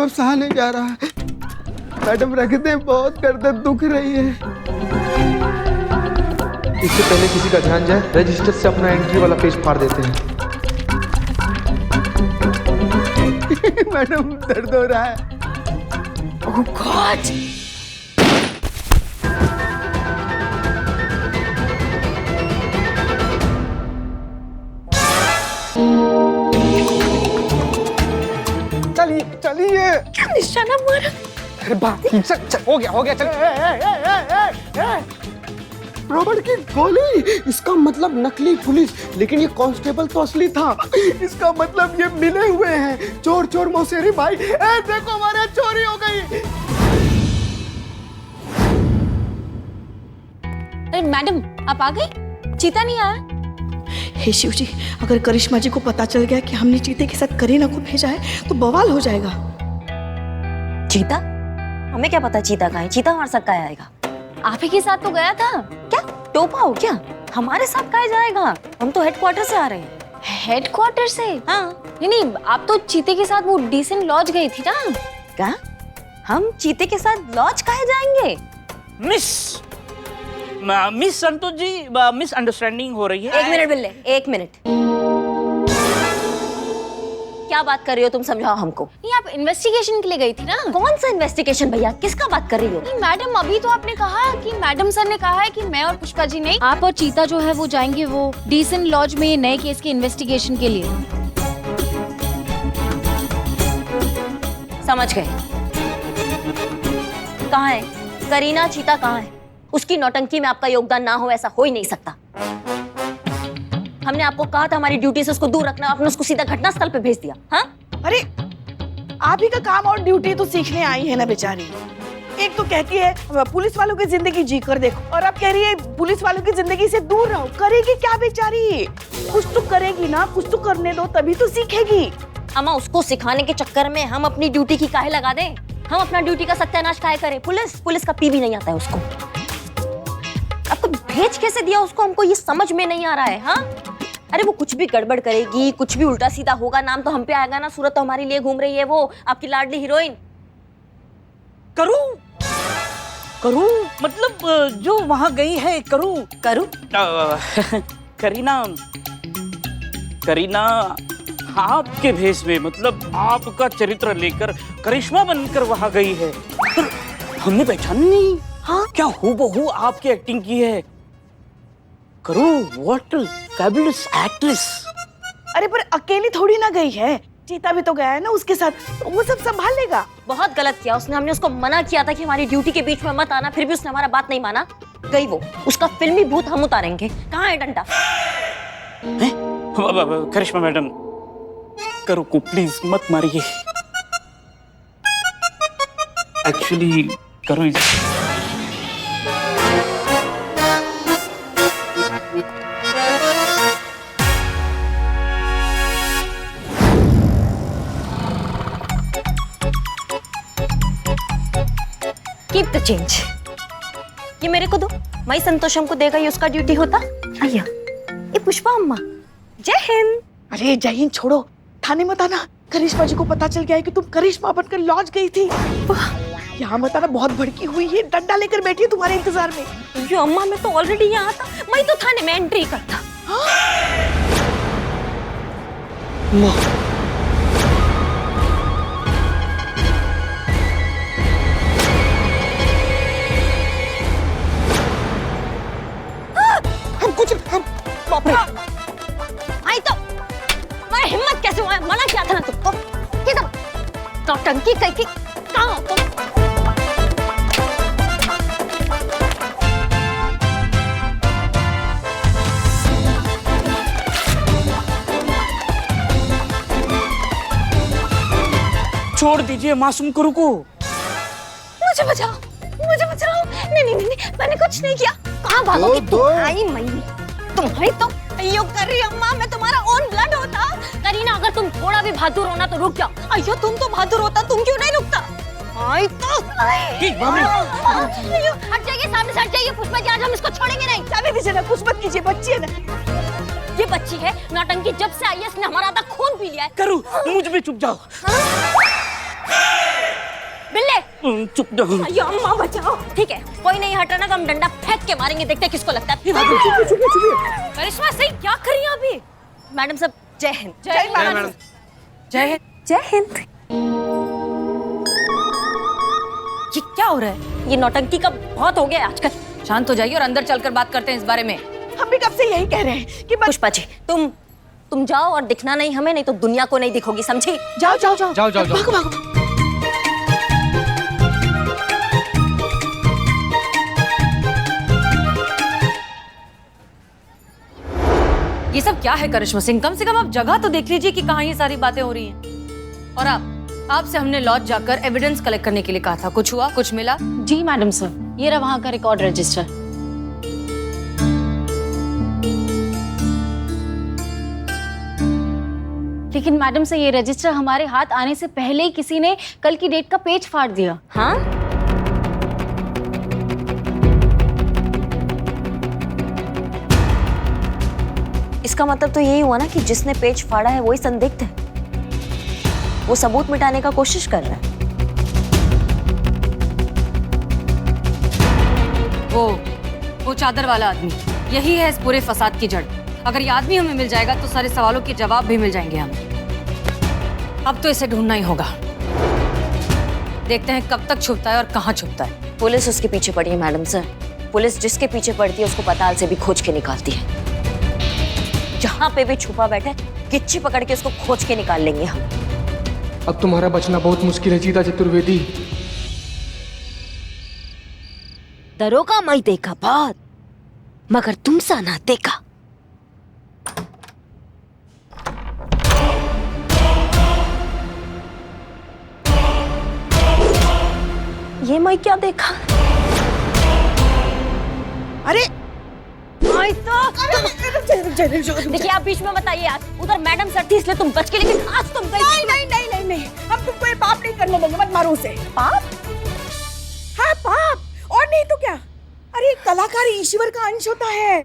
अब सहा नहीं जा रहा। मैडम रख दें, बहुत गर्दन दुख रही है। इससे पहले किसी का ध्यान जाए, रजिस्टर से अपना एंट्री वाला पेज फाड़ देते हैं। मैडम दर्द हो रहा है। ओह गॉड! चलिए चलिए। क्या निशाना मारा? अरे बाप, चल हो गया चल। रॉबर्ट की गोली, इसका मतलब नकली पुलिस, लेकिन ये कांस्टेबल तो असली था। इसका मतलब ये मिले हुए हैं। चोर चोर मौसेरी भाई, ए देखो हमारे यहाँ चोरी हो गई। अरे मैडम, आप आ गई? चीता नहीं आया? हे शिव जी, अगर करिश्मा जी को पता चल गया कि हमने चीते के साथ करीना को भेजा है तो बवाल हो जाएगा। चीता? हमें क्या पता चीता कहाँ है? चीता हमारे साथ कहाँ आएगा? आप ही के साथ तो गया था। क्या टोपा हो क्या? हमारे साथ कहाँ जाएगा? हम तो हेडक्वार्टर से आ रहे हैं। हेडक्वार्टर से? हाँ। नहीं, आप तो चीते के साथ वो डिसेंट लॉज गई थी ना। क्या? हम चीते के साथ लॉज कहाँ जाएंगे? मिस संतोष जी, मिसअंडरस्टैंडिंग हो रही है। एक मिनट बिल्ले, एक मिनट। क्या बात कर रही हो तुम? समझाओ हमको। नहीं, आप इन्वेस्टिगेशन के लिए गई थी ना। कौन सा इन्वेस्टिगेशन भैया? किसका बात कर रही हो? नहीं मैडम, अभी तो आपने कहा कि मैडम सर ने कहा है कि मैं और पुष्पा जी नहीं, आप और चीता जो है वो जाएंगे वो डिसेंट लॉज में नए केस के इन्वेस्टिगेशन के लिए। समझ गए। कहाँ है करीना? चीता कहाँ है? उसकी नौटंकी में आपका योगदान ना हो ऐसा हो ही नहीं सकता। हमने आपको कहा था हमारी ड्यूटी से उसको दूर रखना, आपने उसको सीधा घटनास्थल पे भेज दिया। हाँ? अरे आप ही का काम और ड्यूटी तो सीखने आई है ना बेचारी। एक तो कहती है पुलिस वालों की जिंदगी जी कर देखो, और अब कह रही है पुलिस वालों की जिंदगी से दूर रहो। करेगी क्या बेचारी? कुछ तो करेगी ना, कुछ तो करने दो तभी तो सीखेगी। अम्मा, उसको सिखाने के चक्कर में हम अपनी ड्यूटी की काहे लगा दें? हम अपना ड्यूटी का सत्यानाश काहे करें? पुलिस का पी भी नहीं आता है उसको। आपको भेज कैसे दिया उसको? हमको ये समझ में नहीं आ रहा है। हाँ, अरे वो कुछ भी गड़बड़ करेगी, कुछ भी उल्टा सीधा होगा, नाम तो हम पे आएगा ना। सूरत तो हमारे लिए घूम रही है, वो आपकी लाडली हीरोइन। करूं मतलब जो वहां गई है। करूं करीना आपके भेष में, मतलब आपका चरित्र लेकर करिश्मा बनकर वहां गई है। हमने पहचान नहीं। हाँ, क्या हूबहू आपकी एक्टिंग की है। करूं, व्हाट फैबुलस एक्ट्रेस। अरे पर अकेली थोड़ी ना गई है, चीता भी तो गया है ना उसके साथ, तो वो सब संभाल लेगा। बहुत गलत किया उसने। हमने उसको मना किया था कि हमारी ड्यूटी के बीच में मत आना, फिर भी उसने हमारा बात नहीं माना। गई वो, उसका फिल्मी भूत हम उतारेंगे। कहाँ है डंडा? करिश्मा मैडम, करो को प्लीज मत मारिए। एक्चुअली करो कीप द चेंज। ये मेरे को दो, मैं संतोषम को देगा, ये उसका ड्यूटी होता। आइया, ये पुष्पा अम्मा, जय हिंद। अरे जय हिंद छोड़ो, थाने मत आना। करिश्मा जी को पता चल गया है कि तुम करिश्मा बनकर लॉज गई थी। यहाँ मत आना, बहुत भड़की हुई है, डंडा लेकर बैठी है तुम्हारे इंतजार में। जो अम्मा, मैं तो ऑलरेडी यहाँ था, मैं तो थाने में एंट्री करता। आई तो तुम्हारी हिम्मत कैसे हुआ? मना किया था ना तुमको। किधर नौटंकी कहीं कहाँ हो तुम? छोड़ दीजिए मासूम करू को। मुझे बचाओ, मुझे बचाओ। नहीं, मैंने कुछ नहीं किया। कहाँ भागोगी तुम्हारी मई? तुम्हारी तो अयो कर रही अम्मा, मैं तुम्हारा ओन ब्लड होता। करीना, अगर तुम थोड़ा भी बहादुर होना तो रुक जाओ। अयो तुम तो बहादुर होता, तुम क्यों नहीं रुकता? आई तो हट जाइए, सामने से हट जाइए। पुष्पा जी, आज हम इसको छोड़ेंगे नहीं। चाबी दीजिए ना, कुछ मत कीजिए, बच्ची है ना। ये बच्ची है, नौटंकी जब से आई है इसने हमारा आधा खून पी लिया है। करू, मुझ में चुप जाओ। चुप जाओ। अयो अम्मा बचाओ। ठीक है, कोई नहीं हट रहा ना तो हम डंडा फेंक के मारेंगे, देखते हैं किसको लगता है। करिश्मा सिंह क्या कर रही हैं अभी? मैडम साहब जय हिंद। जय हिंद मैडम। जय हिंद। जय हिंद। ये क्या हो रहा है? ये नौटंकी का बहुत हो गया आजकल। शांत हो जाइए और अंदर चलकर बात करते हैं इस बारे में। हम भी कब से यही कह रहे हैं कि बस पुष्पा जी तुम जाओ और दिखना नहीं हमें, नहीं तो दुनिया को नहीं दिखोगी, समझी? जाओ जाओ जाओ जाओ, जाओ, जाओ। भागो भागो। ये सब क्या है करिश्मा सिंह? कम से कम आप जगह तो देख लीजिए कि कहाँ ये सारी बातें हो रही हैं। और आपसे हमने लॉज जाकर एविडेंस कलेक्ट करने के लिए कहा था। कुछ हुआ, कुछ मिला? जी मैडम सर, ये रहा वहाँ का रिकॉर्ड रजिस्टर। लेकिन मैडम से ये रजिस्टर हमारे हाथ आने से पहले ही किसी ने कल की डेट का पेज फाड़ दिया। हाँ? इसका मतलब तो यही हुआ ना कि जिसने पेज फाड़ा है वही संदिग्ध है। वो सबूत मिटाने का कोशिश कर रहा है। वो चादर वाला आदमी, यही है इस पूरे फसाद की जड़। अगर ये आदमी हमें मिल जाएगा तो सारे सवालों के जवाब भी मिल जाएंगे हमें। अब तो इसे ढूंढना ही होगा। देखते हैं कब तक छुपता है और कहाँ छुपता है। पुलिस उसके पीछे पड़ी है मैडम सर। पुलिस जिसके पीछे पड़ती है उसको पताल से भी खोज के निकालती है। जहाँ पे भी छुपा बैठे गिच्ची पकड़ के उसको खोज के निकाल लेंगे हम। अब तुम्हारा बचना बहुत मुश्किल है चीता चतुर्वेदी। दरोगा मैं देखा बहुत, मगर तुम सा ना देखा। ये मैं क्या देखा? अरे आई तो देखिए, आप बीच में बताइए यार। उधर मैडम सर थी इसलिए तुम बच के, लेकिन आज तुम गई। नहीं नहीं नहीं नहीं नहीं, हम तुमको ये पाप नहीं करने देंगे, मत मारो उसे। पाप? हाँ पाप, और नहीं तो क्या। अरे कलाकार ईश्वर का अंश होता है।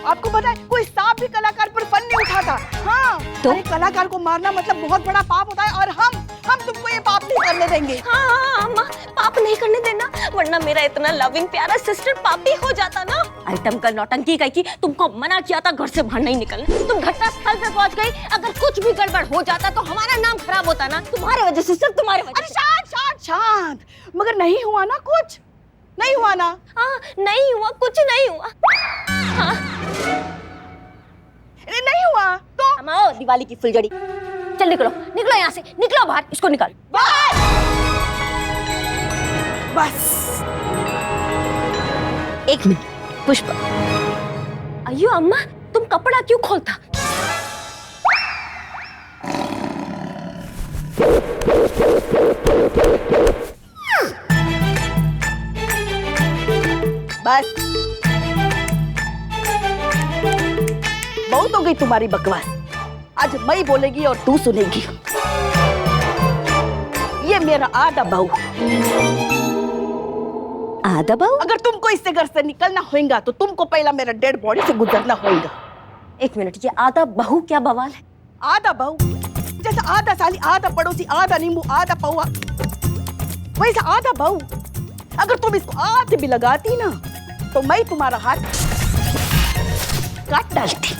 आपको पता है कोई सांप भी कलाकार पर फन नहीं उठाता। हाँ तो? अरे कलाकार को मारना मतलब बहुत बड़ा पाप होता है, और हम तुमको ये पाप नहीं करने देंगे। हाँ अम्मा, पाप नहीं करने देना, वरना मेरा इतना लविंग प्यारा सिस्टर पापी हो जाता ना। आइटम का नौटंकी कही कि तुमको मना किया था घर से बाहर नहीं निकलना। तुम घटना स्थल पे पहुंच गई। अगर कुछ भी गड़बड़ हो जाता तो हमारा नाम खराब होता ना। तुम्हारे वजह से सिर्फ तुम्हारे वजह अरे शांत शांत शांत। मगर नहीं हुआ ना, कुछ नहीं हुआ ना। हाँ नहीं हुआ, कुछ नहीं हुआ। हाँ नहीं हुआ तो आओ दिवाली की फुलझड़ी। चल निकलो निकलो यहाँ से, निकलो बाहर, इसको निकाल। बस एक मिनट पुष्पा। अयो अम्मा, तुम कपड़ा क्यों खोलता? बस बहुत हो गई तुम्हारी बकवास। आज मैं बोलेगी और तू सुनेगी। ये मेरा आधा बहू। आधा बहू? अगर तुमको इससे घर से निकलना होगा तो तुमको पहला मेरा डेड बॉडी से गुजरना होगा। एक मिनट, ये आधा बहू क्या बवाल है? आधा बहू जैसा आधा साली, आधा पड़ोसी, आधा नींबू, आधा पौआ, वैसा आधा बहू। अगर तुम इसको हाथ भी लगाती ना तो मैं तुम्हारा हाथ काट डालती।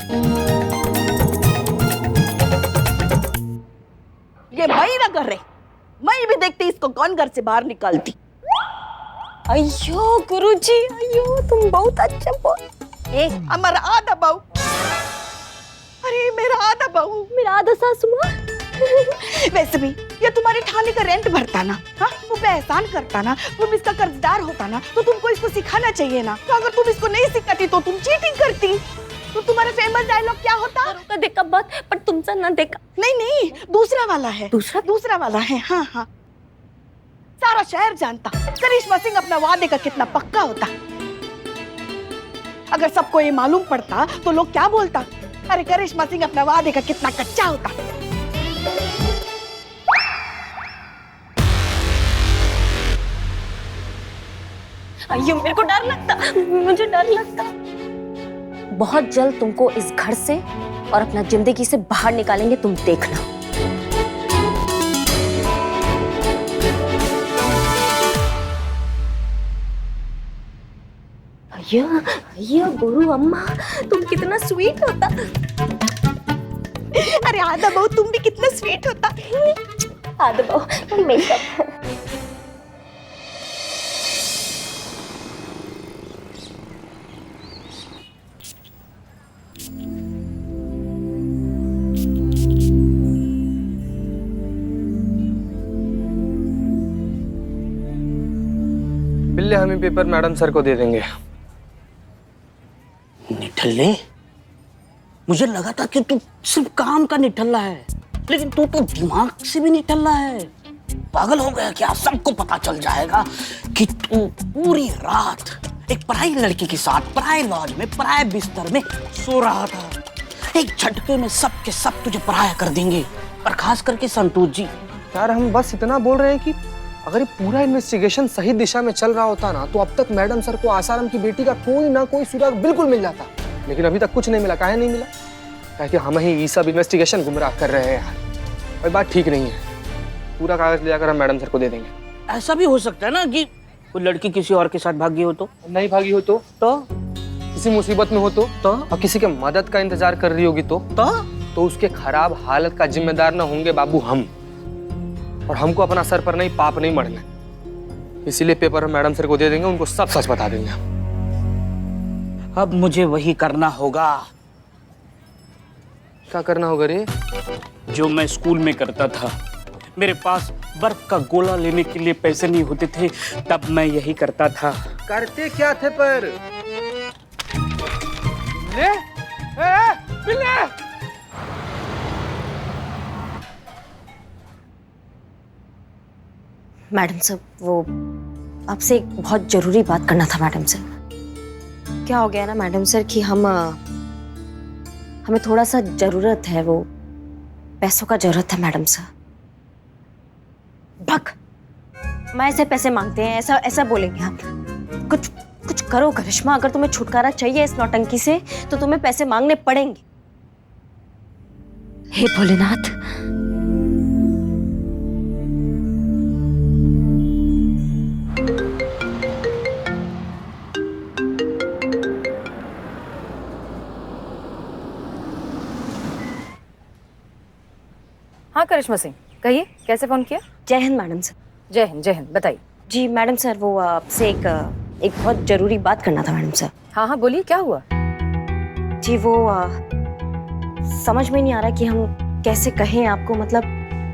ये मैं ना कर रहे, मैं भी देखती इसको कौन घर से बाहर निकालती। अयो गुरुजी, अयो तुम बहुत अच्छा बोल। एक हमारा आधा बहू। अरे मेरा आधा बहू, मेरा आधा सासू माँ। वैसे भी ये तुम्हारे थाने का रेंट भरता ना, हाँ वो पे एहसान करता ना, तुम इसका कर्जदार होता ना, तो तुमको इसको सिखाना चाहिए ना। तो अगर तुम इसको नहीं सिखाती तो तुम चीटिंग करती। तो तुम्हारा फेमस डायलॉग क्या होता? तो देखा बात, पर तुमसे ना देखा। नहीं नहीं, दूसरा वाला है। दूसरा वाला है। हाँ हाँ, सारा शहर जानता करिश्मा सिंह अपना वादे का कितना पक्का होता। अगर सबको ये मालूम पड़ता तो लोग क्या बोलता? अरे करिश्मा सिंह अपना वादे का कितना कच्चा होता। अयो मेरे को डर लगता, मुझे डर लगता। बहुत जल्द तुमको इस घर से और अपना जिंदगी से बाहर निकालेंगे, तुम देखना। ये गुरु अम्मा, तुम कितना स्वीट होता। अरे आधा बहू तुम भी कितना स्वीट होता। आधा बहू मेकअप। बिल्ले हम ही पेपर मैडम सर को दे देंगे। निठल्ले, मुझे लगा था कि तू सिर्फ काम का निठल्ला है, लेकिन तू तो दिमाग से भी निठल्ला है। पागल हो गया क्या? सबको पता चल जाएगा कि तू पूरी रात एक पराई लड़की के साथ पराए लॉज में पराए बिस्तर में सो रहा था। एक झटके में सब के सब तुझे पराया कर देंगे, और खास करके संतोष जी। यार हम बस इतना बोल रहे हैं कि अगर ये पूरा इन्वेस्टिगेशन सही दिशा में चल रहा होता ना, तो अब तक मैडम सर को आसाराम की बेटी का कोई ना कोई सुराग बिल्कुल मिल जाता। लेकिन अभी तक कुछ नहीं मिला। काहे नहीं मिला? ताकि हम ही ये सब इन्वेस्टिगेशन गुमराह कर रहे हैं यार। और बात ठीक नहीं है। पूरा कागज ले जाकर हम मैडम सर को दे देंगे। ऐसा भी हो सकता है ना कि कोई लड़की किसी और के साथ भागी हो तो नहीं भागी हो तो किसी मुसीबत में हो तो और किसी के मदद का इंतजार कर रही होगी तो उसके खराब हालत का जिम्मेदार ना होंगे बाबू हम। और हमको अपना सर पर नहीं पाप नहीं मढ़ना, इसीलिए पेपर हम मैडम सर को दे देंगे, उनको सब सच बता देंगे। अब मुझे वही करना होगा। क्या करना होगा रे? जो मैं स्कूल में करता था। मेरे पास बर्फ का गोला लेने के लिए पैसे नहीं होते थे, तब मैं यही करता था। करते क्या थे पर? ले? बिल्ले! मैडम सर, वो आपसे एक बहुत जरूरी बात करना था मैडम सर। क्या हो गया ना मैडम सर कि हमें थोड़ा सा जरूरत है, वो पैसों का जरूरत है मैडम सर। भक, मैं ऐसे पैसे मांगते हैं, ऐसा बोलेंगे आप? कुछ करो करिश्मा, अगर तुम्हें छुटकारा चाहिए इस नौटंकी से तो तुम्हें पैसे मांगने पड़ेंगे। हे भोलेनाथ। हाँ करिश्मा सिंह, कहिए कैसे फोन किया? जय हिंद मैडम सर। जय हिंद, बताइए। जी मैडम सर, वो आपसे एक बहुत जरूरी बात करना था मैडम सर। हाँ बोलिए, क्या हुआ? जी वो समझ में नहीं आ रहा कि हम कैसे कहें आपको। मतलब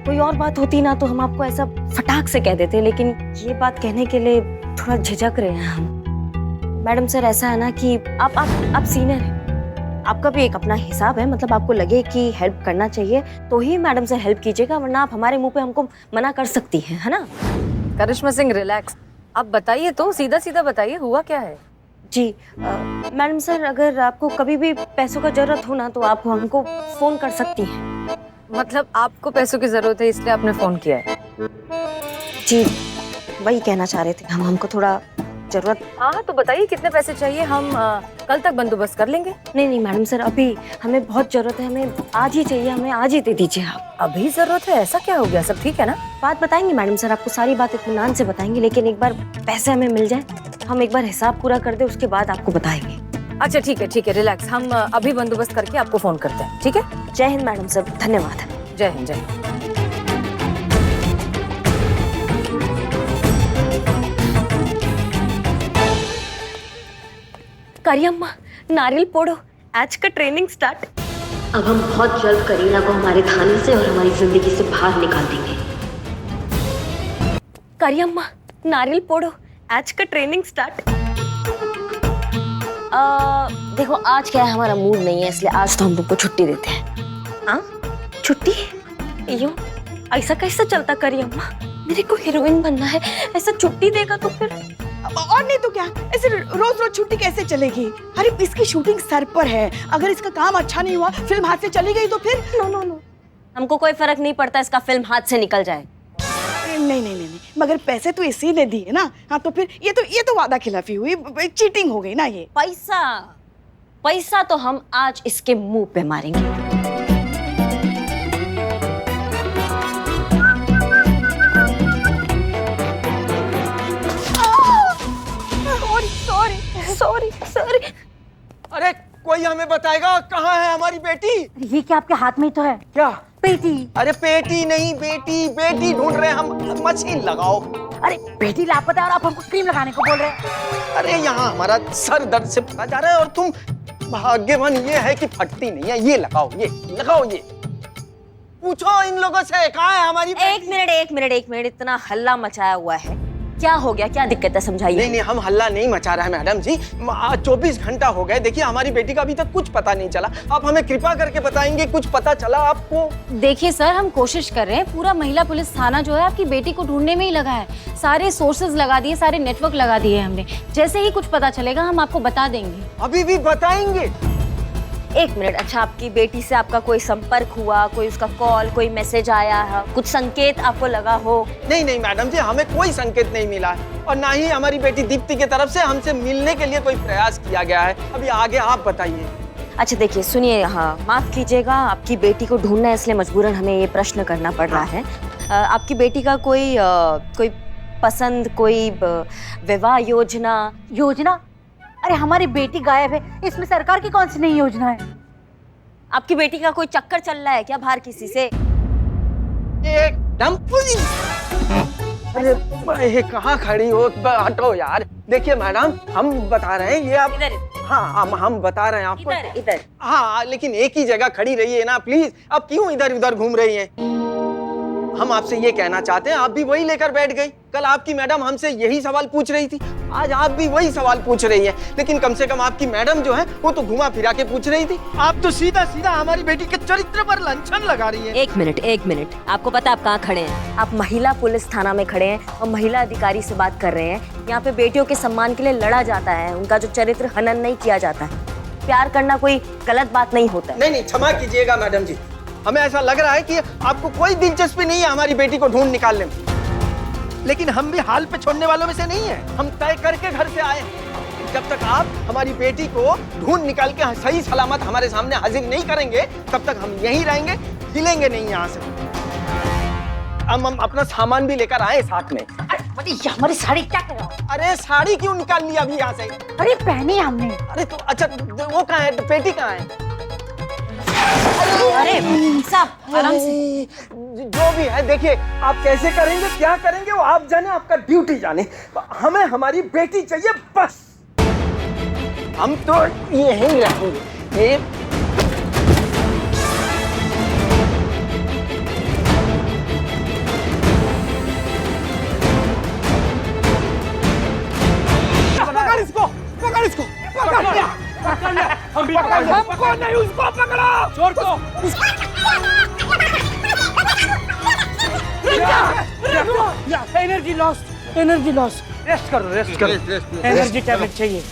कोई और बात होती ना तो हम आपको ऐसा फटाक से कह देते, लेकिन ये बात कहने के लिए थोड़ा झिझक रहे हैं हम। मैडम सर ऐसा है ना कि आप सीनियर हैं, आपका भी एक अपना हिसाब है। मतलब आपको लगे कि हेल्प करना चाहिए तो ही मैडम से हेल्प कीजिएगा, वरना आप हमारे मुंह पे हमको मना कर सकती हैं, है ना? करिश्मा सिंह रिलैक्स, आप बताइए तो, सीधा बताइए, हुआ क्या है? जी मैडम सर, अगर आपको कभी भी पैसों का जरूरत हो ना तो आप हमको फोन कर सकती हैं। मतलब आपको पैसों की जरूरत है इसलिए आपने फोन किया है? जी वही कहना चाह रहे थे हम, हमको थोड़ा जरूरत। हाँ तो बताइए कितने पैसे चाहिए, हम कल तक बंदोबस्त कर लेंगे। नहीं मैडम सर, अभी हमें बहुत जरूरत है, हमें आज ही चाहिए, हमें आज ही दे दीजिए आप। अभी जरूरत है? ऐसा क्या हो गया? सब ठीक है ना? बात बताएंगे मैडम सर, आपको सारी बात इत्मीनान से बताएंगे, लेकिन एक बार पैसे हमें मिल जाए, हम एक बार हिसाब पूरा कर दे, उसके बाद आपको बताएंगे। अच्छा ठीक है, रिलैक्स, हम अभी बंदोबस्त करके आपको फोन करते हैं, ठीक है? जय हिंद मैडम सर, धन्यवाद। जय हिंद। करियम्मा, नारियल पोड़ो, आज का ट्रेनिंग स्टार्ट। अब हम बहुत जल्द करीना को हमारे थाने से और हमारी जिंदगी से बाहर निकाल देंगे। करियम्मा, नारियल पोड़ो, आज का ट्रेनिंग स्टार्ट। देखो आज क्या है, हमारा मूड नहीं है, इसलिए आज तो हम तुमको छुट्टी देते हैं। हाँ छुट्टी? यूं ऐसा कैसे चलता करियम्मा? मेरे को हीरोइन बनना है, ऐसा छुट्टी देगा तो फिर? और नहीं तो क्या, ऐसे रोज रोज छुट्टी कैसे चलेगी? अरे इसकी शूटिंग सर पर है, अगर इसका काम अच्छा नहीं हुआ, फिल्म हाथ से चली गई तो फिर? नो, हमको कोई फर्क नहीं पड़ता इसका फिल्म हाथ से निकल जाए। नहीं, मगर पैसे तो इसीलिए दिए ना। हाँ तो फिर ये तो वादा खिलाफी हुई, चीटिंग हो गई ना ये। पैसा तो हम आज इसके मुंह पे मारेंगे। सॉरी अरे कोई हमें बताएगा कहाँ है हमारी बेटी? ये क्या आपके हाथ में ही तो है? क्या? बेटी। अरे पेटी नहीं, बेटी बेटी ढूंढ रहे हैं हम। मशीन लगाओ। अरे बेटी लापता है और आप हमको क्रीम लगाने को बोल रहे हैं? अरे यहाँ हमारा सर दर्द से फटा जा रहा है और तुम भाग्यवान ये है कि फटती नहीं है। ये लगाओ, ये लगाओ, ये पूछो इन लोगों से कहाँ है हमारी बेटी? एक मिनट, इतना हल्ला मचाया हुआ है, क्या हो गया, क्या दिक्कत है, समझाइए। नहीं, हम हल्ला नहीं मचा रहे हैं मैडम जी। 24 घंटा हो गए, देखिए हमारी बेटी का अभी तक कुछ पता नहीं चला। आप हमें कृपा करके बताएंगे कुछ पता चला आपको? देखिए सर, हम कोशिश कर रहे हैं। पूरा महिला पुलिस थाना जो है आपकी बेटी को ढूंढने में ही लगा है। सारे सोर्सेज लगा दिए, सारे नेटवर्क लगा दिए हमने। जैसे ही कुछ पता चलेगा हम आपको बता देंगे। अभी भी बताएंगे? एक मिनट, अच्छा आपकी बेटी से आपका कोई संपर्क हुआ, कोई उसका कॉल, कोई मैसेज आया है, कुछ संकेत आपको लगा हो? नहीं मैडम जी, हमें कोई संकेत नहीं मिला है और ना ही हमारी बेटी दीप्ति की तरफ से हमसे मिलने के लिए कोई प्रयास किया गया है। अभी आगे आप बताइए। अच्छा देखिए, सुनिए, हाँ माफ कीजिएगा, आपकी बेटी को ढूंढना है इसलिए मजबूरन हमें ये प्रश्न करना पड़ रहा है। आपकी बेटी का कोई पसंद, कोई विवाह योजना? अरे हमारी बेटी गायब है, इसमें सरकार की कौन सी नई योजना है? आपकी बेटी का कोई चक्कर चल रहा है क्या बाहर किसी से? एकदम। अरे ये कहाँ खड़ी हो? हटो यार। देखिए मैडम, हम बता रहे हैं, ये आप इधर। हाँ हम बता रहे हैं आपको। इधर। हाँ, लेकिन एक ही जगह खड़ी रहिए ना प्लीज। अब क्यों इधर उधर घूम रही हैं? हम आपसे ये कहना चाहते हैं, आप भी वही लेकर बैठ गई। कल आपकी मैडम हमसे यही सवाल पूछ रही थी, आज आप भी वही सवाल पूछ रही हैं। लेकिन कम से कम आपकी मैडम जो है वो तो घुमा फिरा के पूछ रही थी। आप तो सीधा सीधा हमारी बेटी के चरित्र पर लांछन लगा रही हैं। एक मिनट, आपको पता है आप कहाँ खड़े हैं? आप महिला पुलिस थाना में खड़े हैं और महिला अधिकारी से बात कर रहे हैं। यहाँ पे बेटियों के सम्मान के लिए लड़ा जाता है, उनका जो चरित्र हनन नहीं किया जाता है। प्यार करना कोई गलत बात नहीं होता। नहीं, क्षमा कीजिएगा मैडम जी, हमें ऐसा लग रहा है कि आपको कोई दिलचस्पी नहीं है हमारी बेटी को ढूंढ निकालने में। लेकिन हम भी हाल पे छोड़ने वालों में से नहीं है। हम तय करके घर से आए हैं। जब तक आप हमारी बेटी को ढूंढ निकाल के सही सलामत हमारे सामने हाजिर नहीं करेंगे, तब तक हम यहीं रहेंगे, हिलेंगे नहीं यहाँ से। हम अपना सामान भी लेकर आए साथ में। अरे ये हमारी साड़ी क्या कर रहा हो? अरे साड़ी क्यों निकाल ली अभी यहाँ से? अरे पहनी हमने। अरे तो अच्छा, वो कहाँ है, पेटी कहाँ है? अरे साहब आराम से। जो भी है, देखिए आप कैसे करेंगे, क्या करेंगे वो आप जाने, आपका ड्यूटी जाने। हमें हमारी बेटी चाहिए बस। हम तो यहीं रहेंगे। पकड़ इसको, पकड़ इसको, पकड़ लिया। हमको नहीं, उसको पकड़ो। चोर को एनर्जी लॉस। रेस्ट करो। एनर्जी टैबलेट चाहिए।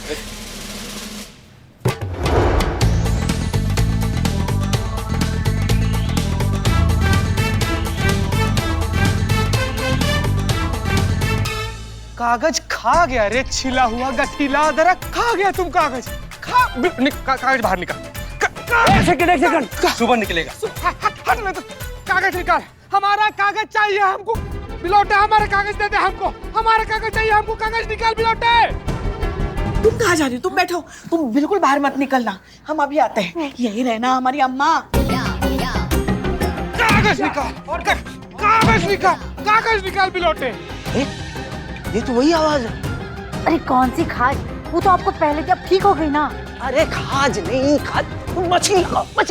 कागज खा गया रे, छिला हुआ गठीला दरक खा गया। तुम कागज कागज बाहर निकाल। एक सेकंड सुबह निकलेगा। हट ले, तो कागज निकाल। हमारा कागज चाहिए हमको, बिलोटे हमारा कागज दे दे हमको। हमारा कागज चाहिए हमको, कागज निकाल बिलोटे। तुम कहाँ जा रही हो? तुम बैठो, तुम बिल्कुल बाहर मत निकलना, हम अभी आते हैं। यही रहना हमारी अम्मा। कागज निकाल, कागज निकाल बिलोटे। ये तो वही आवाज है। अरे कौन सी खाज? वो तो आपको पहले जब ठीक हो गई ना। अरे खाज नहीं, खाज मशीन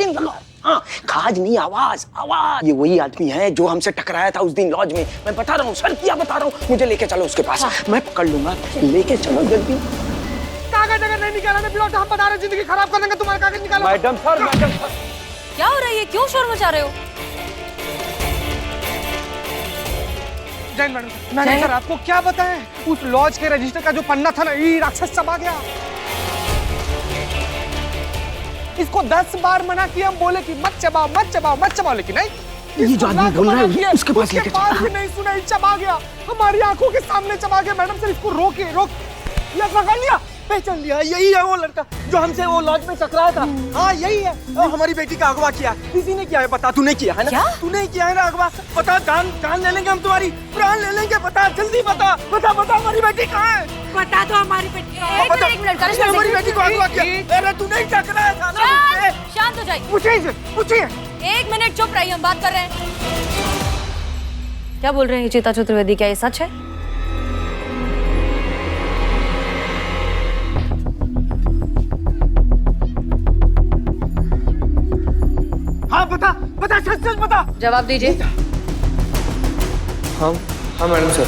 लगाओ। हाँ, खाज नहीं, आवाज। ये वही आदमी है जो हमसे टकराया था उस दिन लॉज में। मैं बता रहा हूँ सर, क्या बता रहा हूँ। मुझे लेके चलो उसके पास। मैं पकड़ लूंगा, लेके चलो जल्दी। कागज अगर नहीं निकाला ना बिलोटे, हम बता रहे जिंदगी खराब कर देंगे। तुम्हारा कागज निकालो। Madam sir. क्या हो रहा है? ये क्यों शोर मचा रहे हो? जैन मैडम सर, आपको क्या बताएं, उस लॉज के रजिस्टर का जो पन्ना था ना, ये राक्षस चबा गया। इसको 10 बार मना किया, हम बोले कि मत चबाओ, लेकिन नहीं। ये जो आदमी बोल रहा है उसके पास लेके चलो। नहीं सुना, चबा गया हमारी आंखों के सामने, चबा गया। मैडम सर इसको रोक या पकड़ लिया, पहचान लिया। यही है वो लड़का जो हमसे वो लॉज में टकराया था। हाँ यही है। हमारी बेटी का अगवा किया, इसी ने किया है। बता, तूने किया है ना? क्या? तूने किया है ना अगवा? बता, जान ले लेंगे हम तुम्हारी, प्राण ले लेंगे। बता, जल्दी बता हमारी बेटी कहाँ है? बता दो हमारी बेटी एक मिनट करिश्मा हमारी सिंह बेटी को अगवा किया। अरे तू नहीं टकरा है थाना मुझसे। शांत हो जाइए। पूछिए इसे, पूछिए। एक मिनट चुप रहिए, हम बात कर रहे हैं। क्या बोल रहे हैं चेता चतुर्वेदी, क्या ये सच है? हाँ बता बता, सच सच बता। जवाब दीजिए। हाँ हाँ मैडम सर।